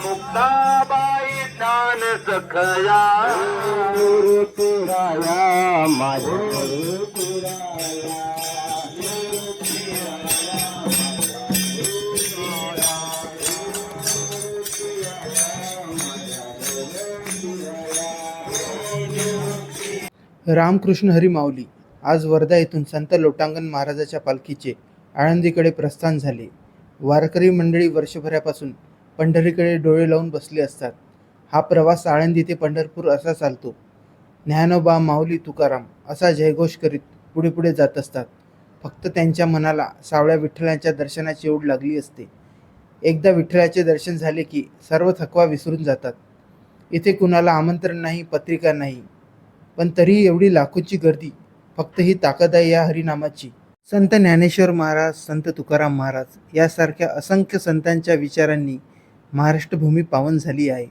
मुक्ताबाई दान सखया पुराया माझे रामकृष्ण हरी माऊली. आज वर्धा येथून संत लोटांगण महाराजाच्या पालखीचे आळंदीकडे प्रस्थान झाले. वारकरी मंडळी वर्षभरापासून पंढरीकडे डोळे लावून बसले असतात. हा प्रवास आळंदी ते पंढरपूर असा चालतो. ज्ञानोबा माऊली तुकाराम असा जयघोष करीत पुढे पुढे जात असतात. फक्त त्यांच्या मनाला सावळ्या विठ्ठलांच्या दर्शनाची ओढ लागली असते. एकदा विठ्ठलाचे दर्शन झाले की सर्व थकवा विसरून जातात. इथे कुणाला आमंत्रण नाही, पत्रिका नाही, पण तरीही एवढी लाखोची गर्दी. फक्त ही ताकद आहे या हरिनामाची. संत ज्ञानेश्वर महाराज, संत तुकाराम महाराज यासारख्या असंख्य संतांच्या विचारांनी महाराष्ट्र भूमी पावन झाली आहे.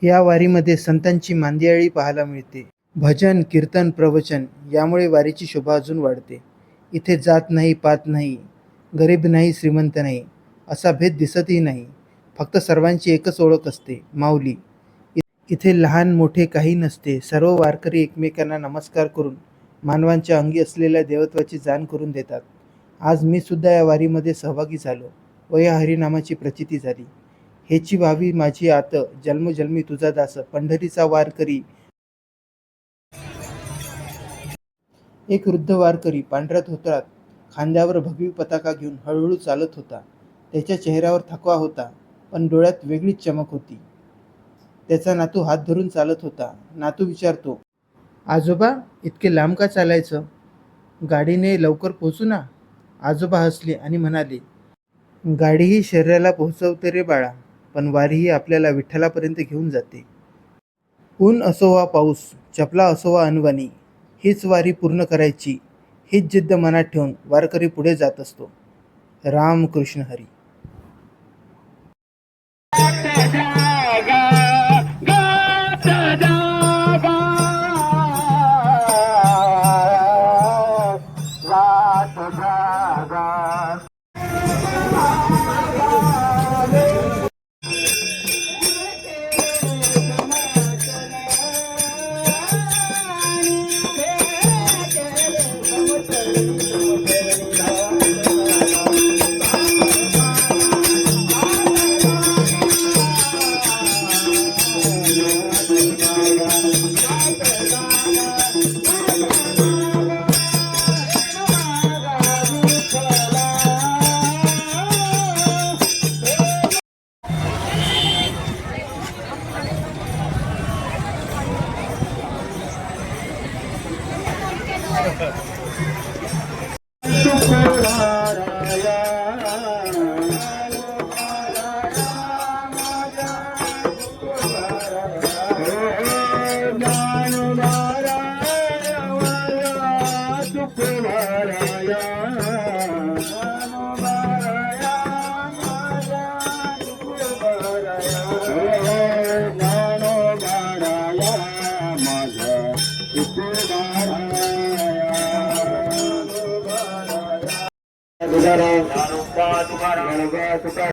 या वारीमध्ये संतांची मांदियाळी पाहायला मिळते. भजन, कीर्तन, प्रवचन यामुळे वारीची शोभा अजून वाढते. इथे जात नाही, पात नाही, गरीब नाही, श्रीमंत नाही असा भेद दिसतही नाही. फक्त सर्वांची एकच ओळख असते, माऊली. इथे लहान मोठे काही नसते. सर्व वारकरी एकमेकांना नमस्कार करून मानवांच्या अंगी असलेल्या देवत्वाची जाण करून देतात. आज मी सुद्धा या वारीमध्ये सहभागी झालो व या हरिनामाची प्रचिती झाली. हेची व्हावी माझी आत, जन्मोजन्मी तुझा दास, पंढरीचा वारकरी. एक वृद्ध वारकरी पांढऱ्या धोतरात खांद्यावर भगवी पताका घेऊन हळूहळू चालत होता. त्याच्या चेहऱ्यावर थकवा होता, पण डोळ्यात वेगळीच चमक होती. त्याचा नातू हात धरून चालत होता. नातू विचारतो, आजोबा इतके लांब का चालायचं? गाडीने लवकर पोहोचू ना. आजोबा हसले आणि म्हणाले, गाडीही शरीराला पोहोचवते रे बाळा, पण वारीही आपल्याला विठ्ठलापर्यंत घेऊन जाते. ऊन असो वा पाऊस, चपला असो वा अनवाणी, हीच वारी पूर्ण करायची, हीच जिद्द मनात ठेवून वारकरी पुढे जात असतो. रामकृष्ण हरी.